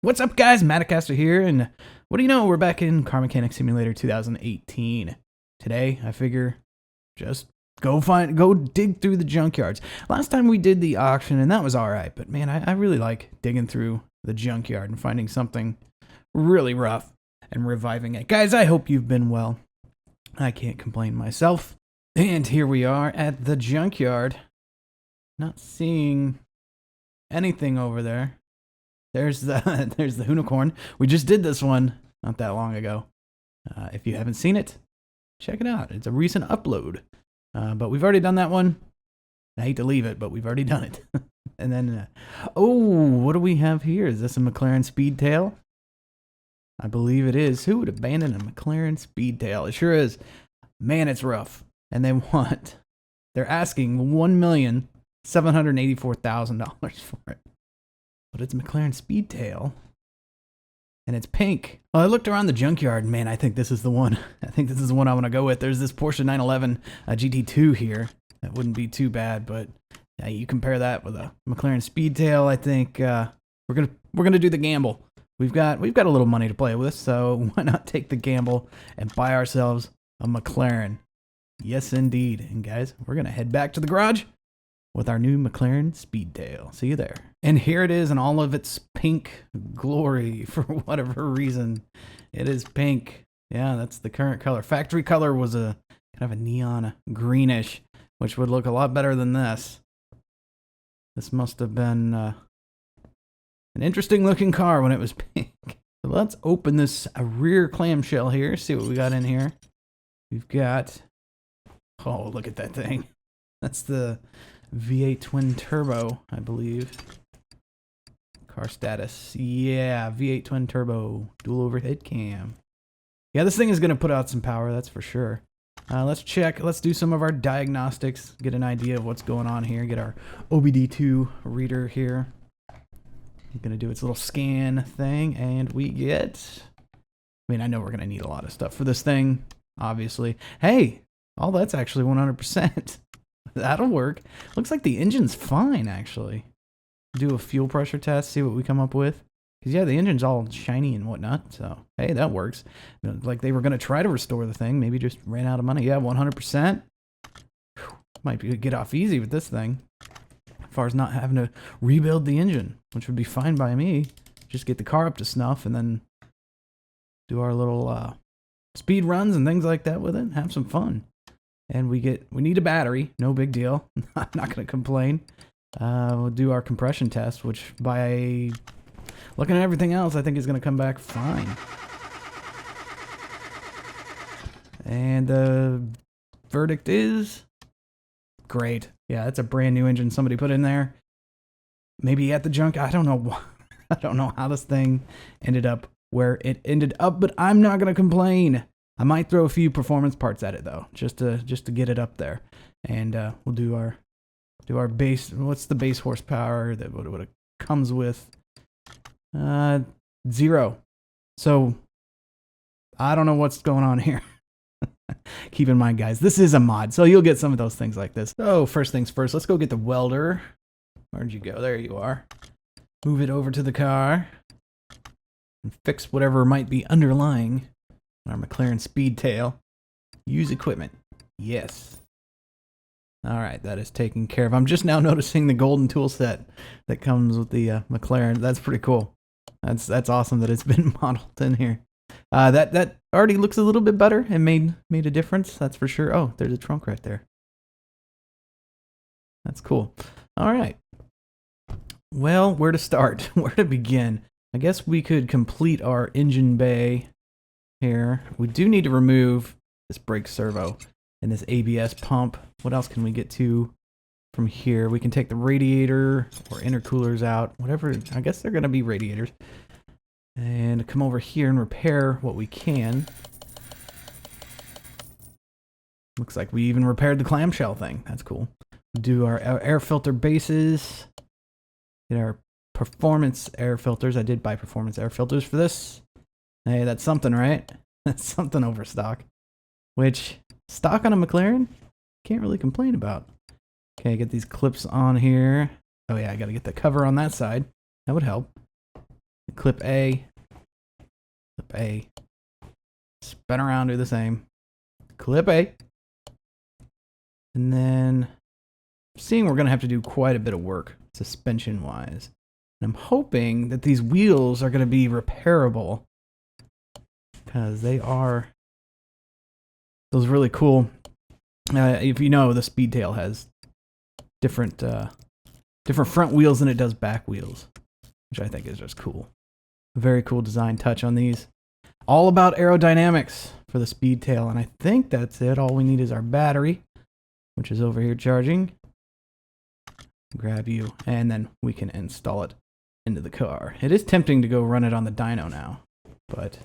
What's up, guys? Matocaster here, and what do you know? We're back in Car Mechanic Simulator 2018. Today, I figure just go dig through the junkyards. Last time we did the auction, and that was alright, but man, I really like digging through the junkyard and finding something really rough and reviving it. Guys, I hope you've been well. I can't complain myself. And here we are at the junkyard. Not seeing anything over there. There's the unicorn. We just did this one not that long ago. If you haven't seen it, check it out. It's a recent upload. But we've already done that one. I hate to leave it, but we've already done it. And then, oh, what do we have here? Is this a McLaren Speedtail? I believe it is. Who would abandon a McLaren Speedtail? It sure is. Man, it's rough. And they're asking $1,784,000 for it. But it's McLaren Speedtail. And it's pink. Well, I looked around the junkyard, and man, I think this is the one. I think this is the one I want to go with. There's this Porsche 911 GT2 here. That wouldn't be too bad, but you compare that with a McLaren Speedtail, I think we're gonna do the gamble. We've got a little money to play with, so why not take the gamble and buy ourselves a McLaren? Yes, indeed. And guys, we're gonna head back to the garage with our new McLaren Speedtail. See you there. And here it is in all of its pink glory for whatever reason. It is pink. Yeah, that's the current color. Factory color was a kind of a neon greenish, which would look a lot better than this. This must have been an interesting looking car when it was pink. So let's open this rear clamshell here, see what we got in here. We've got, oh, look at that thing. That's the V8 twin turbo, I believe. Car status. Yeah, V8 twin turbo. Dual overhead cam. Yeah, this thing is going to put out some power, that's for sure. Let's check. Let's do some of our diagnostics. Get an idea of what's going on here. Get our OBD2 reader here. I'm going to do its little scan thing. And we get... I mean, I know we're going to need a lot of stuff for this thing, obviously. Hey, all that's actually 100%. That'll work. Looks like the engine's fine, actually. Do a fuel pressure test, see what we come up with. Because, yeah, the engine's all shiny and whatnot. So, hey, that works. Like they were going to try to restore the thing. Maybe just ran out of money. Yeah, 100%. Might be get off easy with this thing. As far as not having to rebuild the engine, which would be fine by me. Just get the car up to snuff and then do our little speed runs and things like that with it. Have some fun. And we need a battery. No big deal. I'm not going to complain. We'll do our compression test, which by looking at everything else, I think is going to come back fine. And the verdict is great. Yeah, that's a brand new engine somebody put in there. Maybe at the junk. I don't know. I don't know how this thing ended up where it ended up, but I'm not going to complain. I might throw a few performance parts at it though, just to get it up there. And we'll do our base. What's the base horsepower that what it comes with? 0. So I don't know what's going on here. Keep in mind, guys, this is a mod, so you'll get some of those things like this. So first things first, let's go get the welder. Where'd you go? There you are. Move it over to the car and fix whatever might be underlying our McLaren Speedtail. Use equipment. Yes. All right, that is taken care of. I'm just now noticing the golden tool set that comes with the McLaren. That's pretty cool. That's awesome that it's been modeled in here. That already looks a little bit better and made a difference. That's for sure. Oh, there's a trunk right there. That's cool. All right. Well, where to start? Where to begin? I guess we could complete our engine bay here. We do need to remove this brake servo and this ABS pump. What else can we get to from here? We can take the radiator or intercoolers out, whatever. I guess they're going to be radiators. And come over here and repair what we can. Looks like we even repaired the clamshell thing. That's cool. Do our air filter bases. Get our performance air filters. I did buy performance air filters for this. Hey, that's something, right? That's something over stock. Which, stock on a McLaren? Can't really complain about. Okay, get these clips on here. Oh yeah, I gotta get the cover on that side. That would help. Clip A. Clip A. Spin around, do the same. Clip A. And then seeing we're going to have to do quite a bit of work suspension wise. And I'm hoping that these wheels are going to be repairable because they are those really cool. If you know, the Speedtail has different front wheels than it does back wheels, which I think is just cool. A very cool design touch on these. All about aerodynamics for the Speedtail, and I think that's it. All we need is our battery, which is over here charging. Grab you, and then we can install it into the car. It is tempting to go run it on the dyno now, but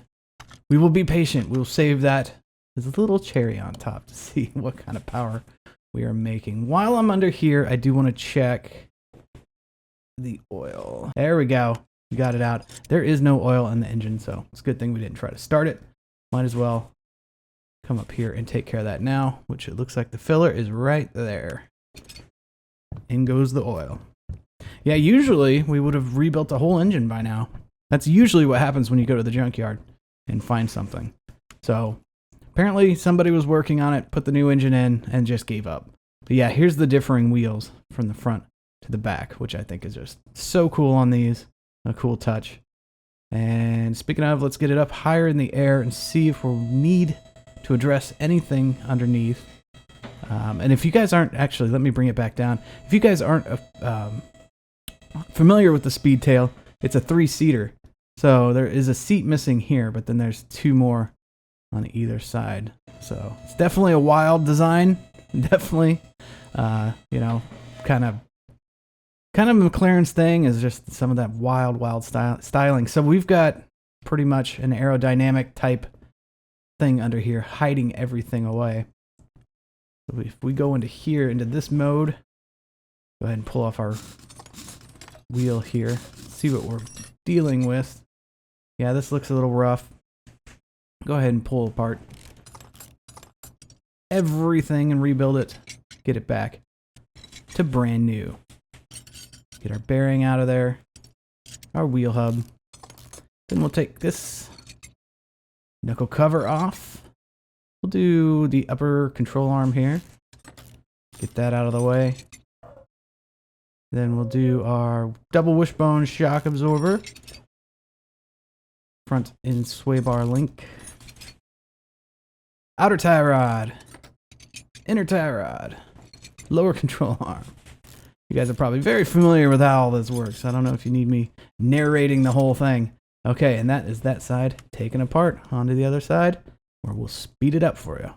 we will be patient. We will save that as a little cherry on top to see what kind of power we are making. While I'm under here, I do want to check the oil. There we go. We got it out. There is no oil in the engine, so it's a good thing we didn't try to start it. Might as well come up here and take care of that now, which it looks like the filler is right there. In goes the oil. Yeah, usually we would have rebuilt the whole engine by now. That's usually what happens when you go to the junkyard and find something. So apparently somebody was working on it, put the new engine in, and just gave up. But yeah, here's the differing wheels from the front to the back, which I think is just so cool on these. A cool touch. And speaking of, let's get it up higher in the air and see if we'll need to address anything underneath. And if you guys aren't, actually, let me bring it back down. If you guys aren't familiar with the Speedtail, it's a 3-seater. So there is a seat missing here, but then there's 2 more on either side. So it's definitely a wild design. Definitely, you know, kind of McLaren's thing is just some of that wild styling. So we've got pretty much an aerodynamic type thing under here, hiding everything away. So if we go into here, into this mode, go ahead and pull off our wheel here, see what we're dealing with. Yeah, this looks a little rough. Go ahead and pull apart everything and rebuild it. Get it back to brand new. Get our bearing out of there. Our wheel hub. Then we'll take this knuckle cover off. We'll do the upper control arm here. Get that out of the way. Then we'll do our double wishbone shock absorber. Front end sway bar link. Outer tie rod. Inner tie rod. Lower control arm. You guys are probably very familiar with how all this works. I don't know if you need me narrating the whole thing. Okay, and that is that side taken apart onto the other side, or we'll speed it up for you.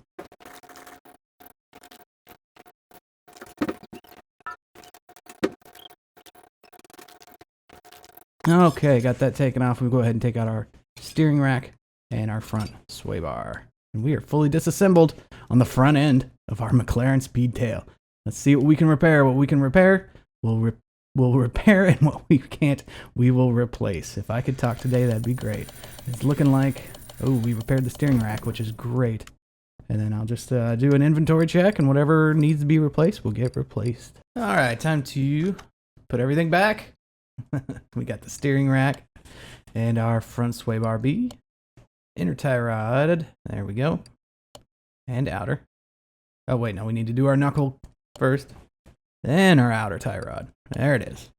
Okay, got that taken off. We'll go ahead and take out our steering rack and our front sway bar. And we are fully disassembled on the front end of our McLaren Speedtail. Let's see what we can repair. What we can repair, we'll repair, and what we can't, we will replace. If I could talk today, that'd be great. It's looking like, oh, we repaired the steering rack, which is great. And then I'll just do an inventory check, and whatever needs to be replaced will get replaced. All right, time to put everything back. We got the steering rack and our front sway bar B, inner tie rod, there we go, and outer. Oh wait, no, we need to do our knuckle first, then our outer tie rod. There it is.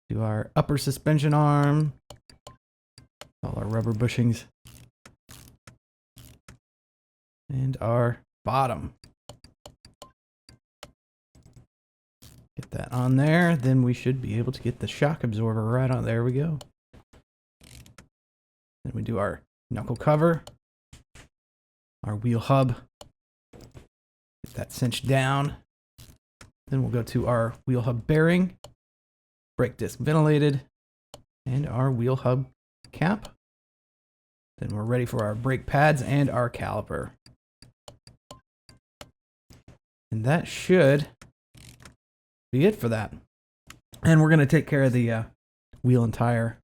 Do our upper suspension arm, all our rubber bushings, and our bottom. Get that on there, then we should be able to get the shock absorber right on. There we go. Then we do our knuckle cover, our wheel hub. Get that cinched down. Then we'll go to our wheel hub bearing, brake disc ventilated, and our wheel hub cap. Then we're ready for our brake pads and our caliper. And that should be it for that. And we're going to take care of the wheel and tire.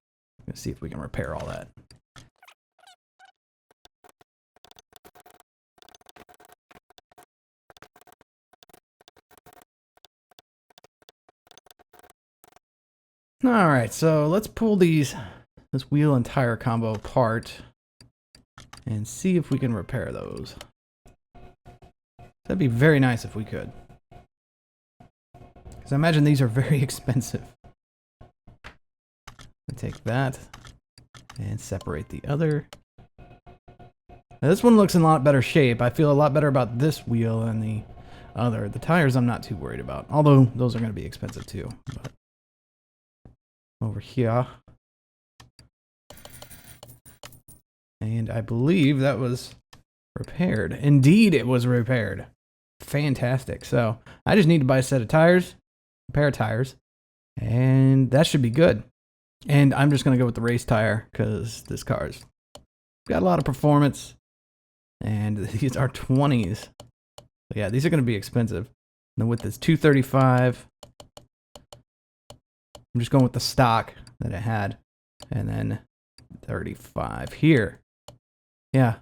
Let's see if we can repair all that. All right, so let's pull this wheel and tire combo apart and see if we can repair those. That'd be very nice if we could. Because I imagine these are very expensive. I take that and separate the other. Now this one looks in a lot better shape. I feel a lot better about this wheel than the other. The tires I'm not too worried about, although those are going to be expensive too. But over here. And I believe that was repaired. Indeed, it was repaired. Fantastic. So I just need to buy a set of tires, a pair of tires, and that should be good. And I'm just going to go with the race tire because this car's got a lot of performance. And these are 20s. But yeah, these are going to be expensive. And the width is 235. I'm just going with the stock that it had. And then 35 here. Yeah,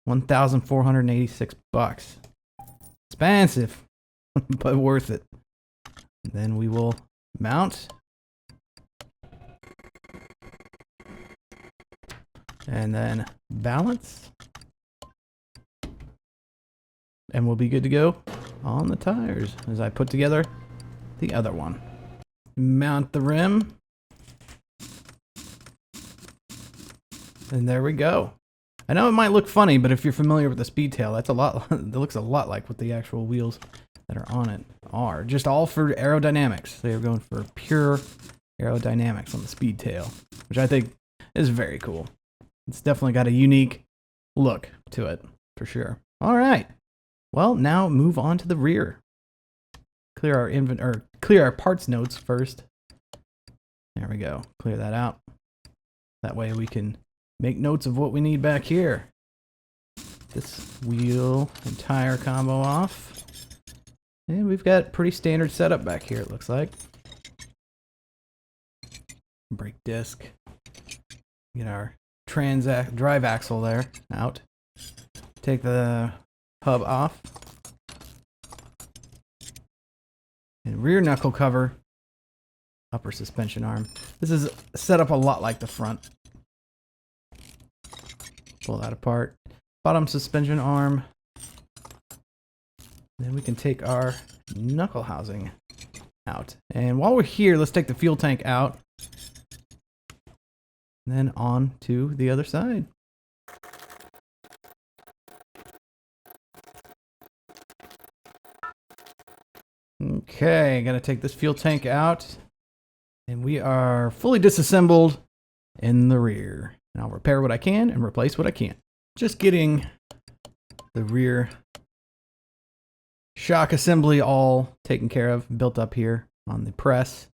1,486 bucks. Expensive, but worth it. And then we will mount. And then balance. And we'll be good to go on the tires as I put together the other one. Mount the rim. And there we go. I know it might look funny, but if you're familiar with the Speedtail, that's a lot. That looks a lot like what the actual wheels that are on it are. Just all for aerodynamics. They are going for pure aerodynamics on the Speedtail, which I think is very cool. It's definitely got a unique look to it, for sure. All right. Well, now move on to the rear. Clear our parts notes first. There we go. Clear that out. That way we can make notes of what we need back here. This wheel and tire combo off. And we've got pretty standard setup back here, it looks like. Brake disc. Get our drive axle there out. Take the hub off. And rear knuckle cover. Upper suspension arm. This is set up a lot like the front. Pull that apart. Bottom suspension arm. Then we can take our knuckle housing out. And while we're here, let's take the fuel tank out. Then on to the other side. Okay, gotta take this fuel tank out. And we are fully disassembled in the rear. And I'll repair what I can and replace what I can't. Just getting the rear shock assembly all taken care of, built up here on the press.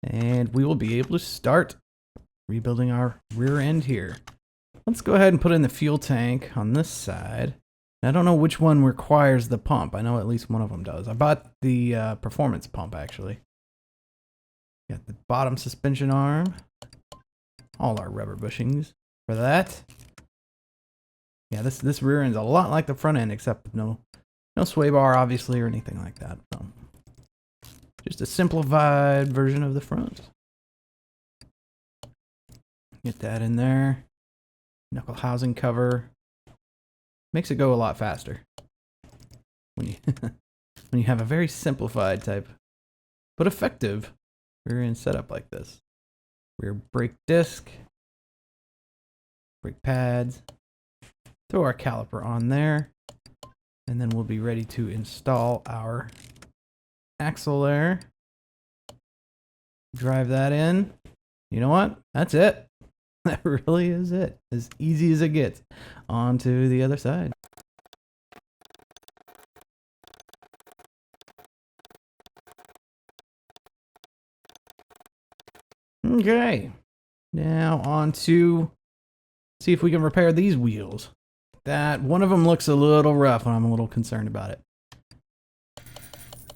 And we will be able to start rebuilding our rear end here. Let's go ahead and put in the fuel tank on this side. I don't know which one requires the pump. I know at least one of them does. I bought the performance pump, actually. Got the bottom suspension arm. All our rubber bushings for that. Yeah, this rear end's a lot like the front end, except no sway bar, obviously, or anything like that. So, just a simplified version of the front. Get that in there. Knuckle housing cover. Makes it go a lot faster when you when you have a very simplified type, but effective rear end setup like this. Rear brake disc, brake pads. Throw our caliper on there, and then we'll be ready to install our axle there. Drive that in. You know what? That's it. That really is it. As easy as it gets. On to the other side. Okay. Now on to see if we can repair these wheels. That one of them looks a little rough and I'm a little concerned about it.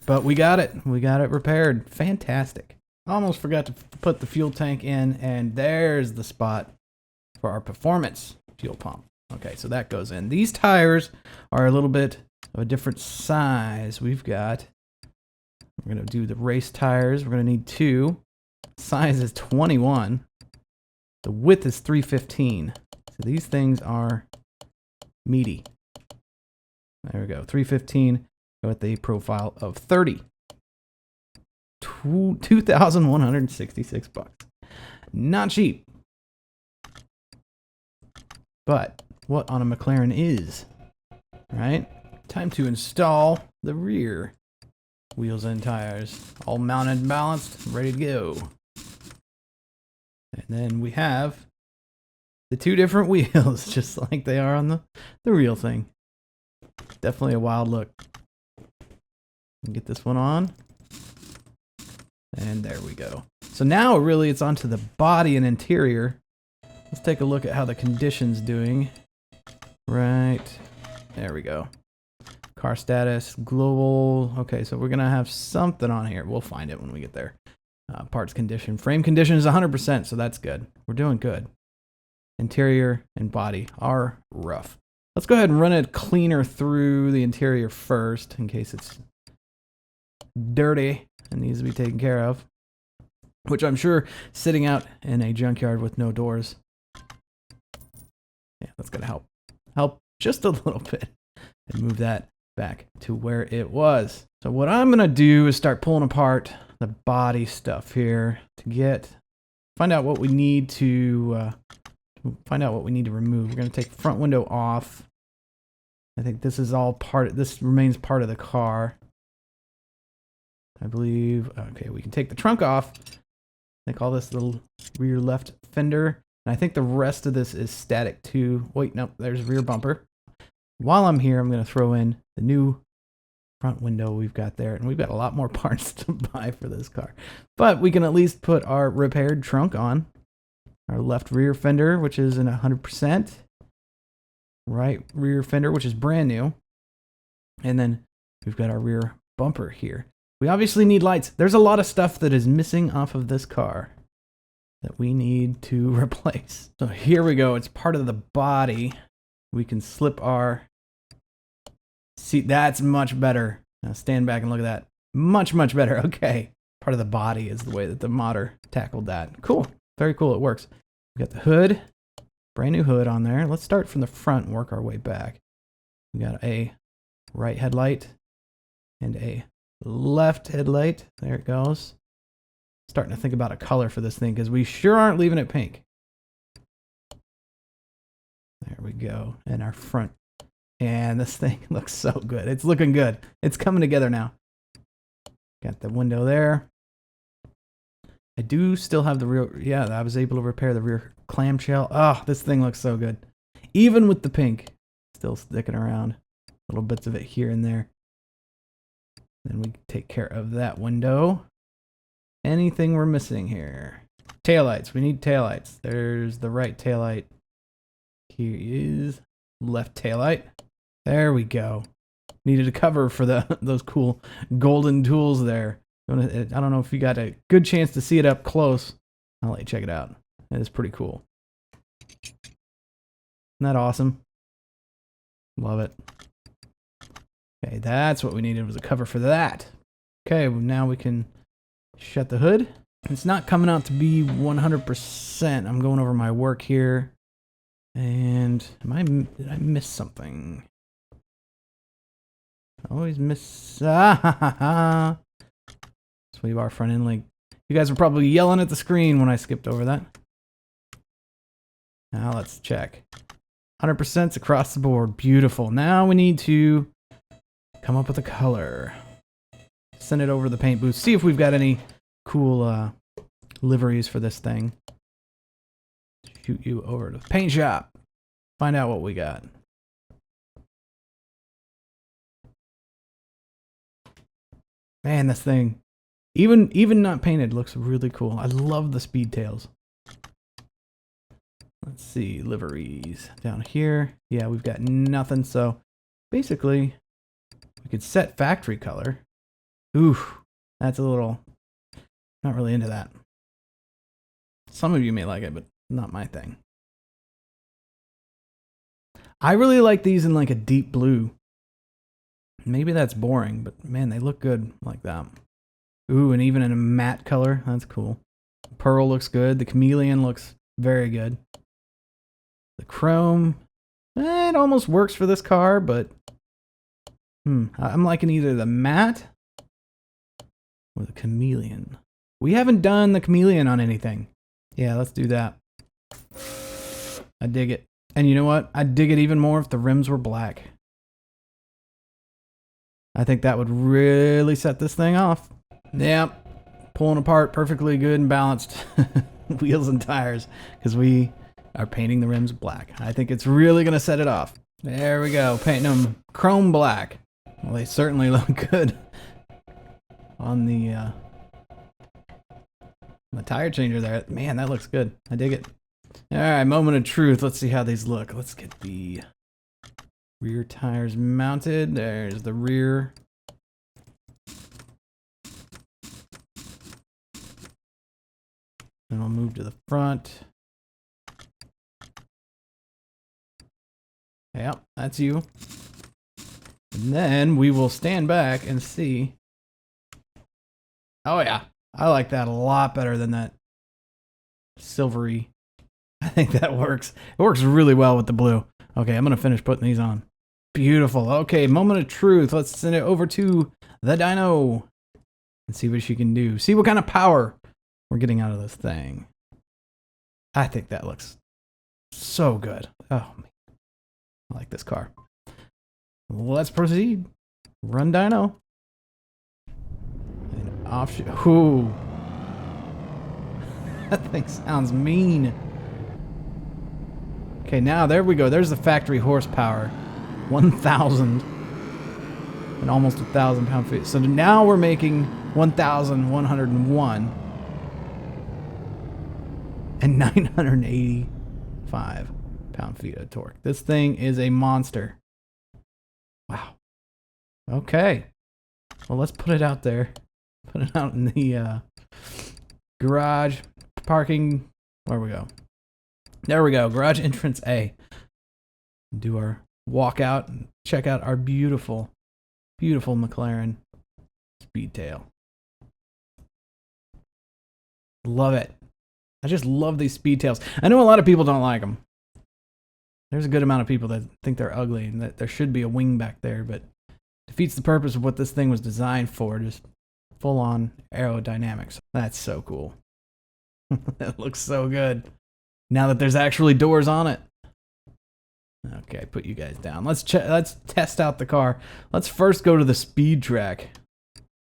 But we got it. We got it repaired. Fantastic. Almost forgot to put the fuel tank in, and there's the spot for our performance fuel pump. Okay, so that goes in. These tires are a little bit of a different size. We're going to do the race tires. We're going to need 2. size is 21. The width is 315. So these things are meaty. There we go. 315 with a profile of 30. 2,166 bucks. Not cheap. But what on a McLaren is, right? Time to install the rear wheels and tires. All mounted and balanced, ready to go. And then we have the two different wheels, just like they are on the real thing. Definitely a wild look. Get this one on. And there we go. So now really it's onto the body and interior. Let's take a look at how the condition's doing. Right. There we go. Car status, global. Okay, so we're going to have something on here. We'll find it when we get there. Parts condition. Frame condition is 100%, so that's good. We're doing good. Interior and body are rough. Let's go ahead and run it cleaner through the interior first, in case it's dirty and needs to be taken care of. Which I'm sure sitting out in a junkyard with no doors. Yeah, that's going to help. Help just a little bit. And move that back to where it was. So what I'm going to do is start pulling apart the body stuff here to find out what we need to remove. We're going to take the front window off. I think this is all this remains part of the car. I believe. Okay, we can take the trunk off. They call this the rear left fender. And I think the rest of this is static too. Wait, no, there's rear bumper. While I'm here, I'm going to throw in the new front window we've got there. And we've got a lot more parts to buy for this car. But we can at least put our repaired trunk on. Our left rear fender, which is in 100%. Right rear fender, which is brand new. And then we've got our rear bumper here. We obviously need lights. There's a lot of stuff that is missing off of this car that we need to replace. So here we go. It's part of the body. We can slip our seat. That's much better. Now stand back and look at that. Much, much better. Okay. Part of the body is the way that the modder tackled that. Cool. Very cool. It works. We got the hood. Brand new hood on there. Let's start from the front and work our way back. We got a right headlight and a left headlight. There it goes. Starting to think about a color for this thing because we sure aren't leaving it pink. There we go. And our front. And this thing looks so good. It's looking good. It's coming together now. Got the window there. I do still have the rear. Yeah, I was able to repair the rear clamshell. Oh, this thing looks so good. Even with the pink still sticking around. Little bits of it here and there. Then we take care of that window. Anything we're missing here? Taillights. We need taillights. There's the right taillight. Here is left taillight. There we go. Needed a cover for those cool golden tools there. I don't know if you got a good chance to see it up close. I'll let you check it out. It is pretty cool. Isn't that awesome? Love it. Okay, that's what we needed, was a cover for that. Okay, well, now we can shut the hood. It's not coming out to be 100%. I'm going over my work here. And did I miss something? I always miss. Sweep bar front end link. You guys were probably yelling at the screen when I skipped over that. Now let's check. 100% across the board. Beautiful. Now we need to come up with a color. Send it over to the paint booth. See if we've got any cool liveries for this thing. Shoot you over to the paint shop. Find out what we got. Man, this thing, even not painted, looks really cool. I love the Speedtails. Let's see, liveries down here. Yeah, we've got nothing. So basically, we could set factory color. Ooh, that's a little, not really into that. Some of you may like it, but not my thing. I really like these in like a deep blue. Maybe that's boring, but man, they look good like that. Ooh, and even in a matte color. That's cool. Pearl looks good. The chameleon looks very good. The chrome, it almost works for this car, but I'm liking either the matte or the chameleon. We haven't done the chameleon on anything. Yeah, let's do that. I dig it. And you know what? I'd dig it even more if the rims were black. I think that would really set this thing off. Yep. Pulling apart perfectly good and balanced wheels and tires because we are painting the rims black. I think it's really going to set it off. There we go. Painting them chrome black. Well, they certainly look good on the tire changer there. Man, that looks good. I dig it. All right, moment of truth. Let's see how these look. Let's get the rear tires mounted. There's the rear. Then I'll move to the front. Yep, that's you. And then we will stand back and see. Oh yeah, I like that a lot better than that silvery. I think that works. It works really well with the blue. Okay, I'm gonna finish putting these on. Beautiful. Okay, moment of truth. Let's send it over to the dyno and see what she can do. See what kind of power we're getting out of this thing. I think that looks so good. Oh, man. I like this car. Let's proceed. Run dyno. And off. Ooh. That thing sounds mean. Okay, now there we go. There's the factory horsepower. 1,000. And almost 1,000 pound-feet. So now we're making 1,101. And 985 pound-feet of torque. This thing is a monster. Wow. Okay. Well, let's put it out there. Put it out in the garage parking. Where we go? There we go. Garage entrance A. Do our walkout and check out our beautiful, beautiful McLaren Speedtail. Love it. I just love these Speedtails. I know a lot of people don't like them. There's a good amount of people that think they're ugly and that there should be a wing back there, but defeats the purpose of what this thing was designed for, just full-on aerodynamics. That's so cool. That looks so good. Now that there's actually doors on it. Okay, put you guys down. Let's test out the car. Let's first go to the speed track.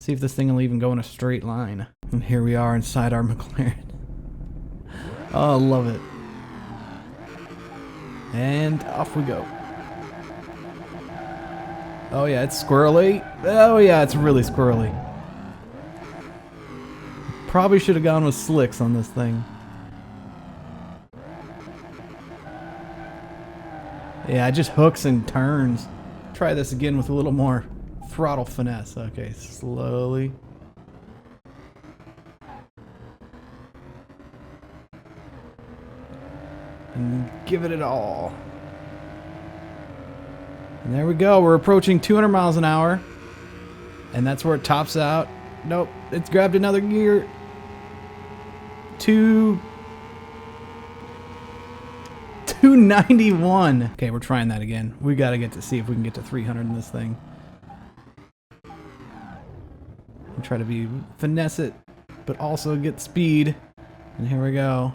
See if this thing will even go in a straight line. And here we are inside our McLaren. Oh, I love it. And off we go. Oh yeah, it's squirrely. Oh yeah, it's really squirrely. Probably should have gone with slicks on this thing. Yeah, it just hooks and turns. Try this again with a little more throttle finesse. Okay, slowly. And give it all. And there we go. We're approaching 200 miles an hour. And that's where it tops out. Nope, it's grabbed another gear. 291. Okay, we're trying that again. We got to get to see if we can get to 300 in this thing. And try to finesse it, but also get speed. And here we go.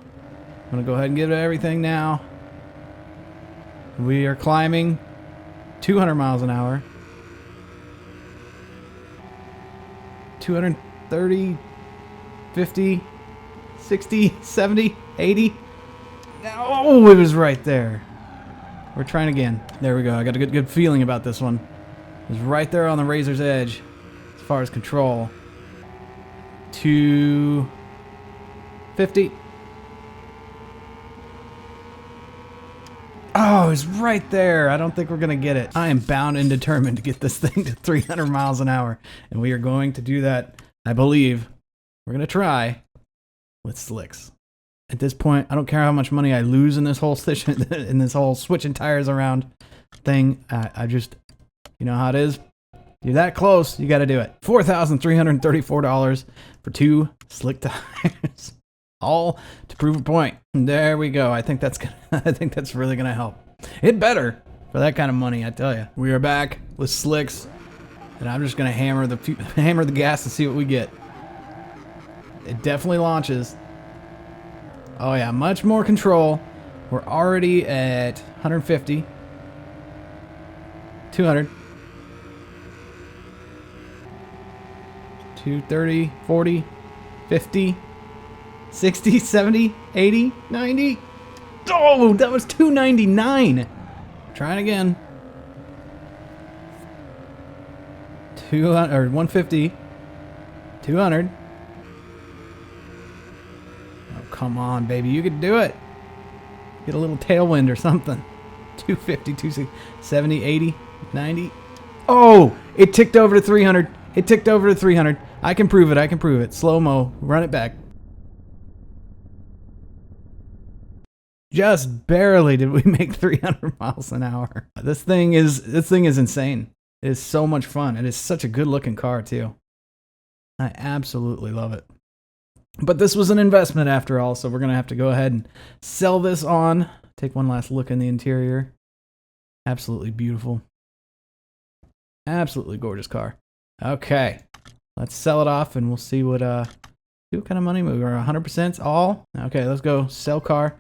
I'm going to go ahead and give it everything now. We are climbing 200 miles an hour. 230, 50, 60, 70, 80. Oh, it was right there. We're trying again. There we go. I got a good feeling about this one. It was right there on the razor's edge as far as control. 250. Oh, it's right there. I don't think we're going to get it. I am bound and determined to get this thing to 300 miles an hour. And we are going to do that, I believe. We're going to try with slicks. At this point, I don't care how much money I lose in this whole switching tires around thing. I just, you know how it is. You're that close, you got to do it. $4,334 for 2 slick tires. All to prove a point. There we go. I think that's I think that's really gonna help. It better for that kind of money, I tell you. We are back with slicks, and I'm just gonna hammer the gas and see what we get. It definitely launches. Oh yeah, much more control. We're already at 150, 200, 230, 40, 50, 60, 70, 80, 90. Oh, that was 299. Trying again. 200 or 150, 200. Oh, come on, baby, you could do it. Get a little tailwind or something. 250, 260, 70, 80, 90. Oh, it ticked over to 300. It ticked over to 300. I can prove it. I can prove it. Slow-mo. Run it back. Just barely did we make 300 miles an hour. This thing is insane. It is so much fun. It is such a good-looking car, too. I absolutely love it. But this was an investment after all, so we're going to have to go ahead and sell this on. Take one last look in the interior. Absolutely beautiful. Absolutely gorgeous car. Okay. Let's sell it off and we'll see what kind of money we are. 100% all? Okay, let's go. Sell car.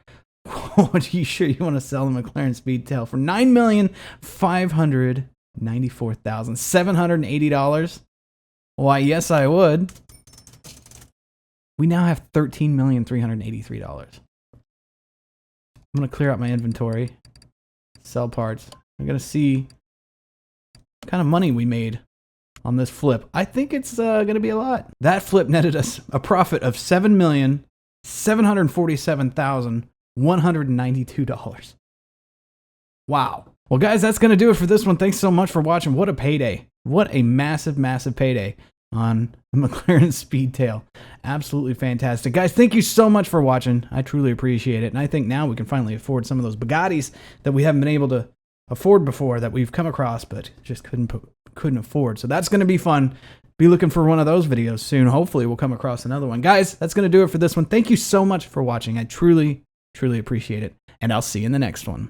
What are you sure you want to sell the McLaren Speedtail for $9,594,780? Why, yes, I would. We now have $13,383. I'm going to clear out my inventory. Sell parts. I'm going to see what kind of money we made on this flip. I think it's going to be a lot. That flip netted us a profit of $7,747,192. Wow. Well, guys, that's going to do it for this one. Thanks so much for watching. What a payday. What a massive, massive payday on McLaren Speedtail. Absolutely fantastic. Guys, thank you so much for watching. I truly appreciate it. And I think now we can finally afford some of those Bugattis that we haven't been able to afford before, that we've come across but just couldn't afford. So that's going to be fun. Be looking for one of those videos soon. Hopefully we'll come across another one. Guys, that's going to do it for this one. Thank you so much for watching. I truly, truly appreciate it. And I'll see you in the next one.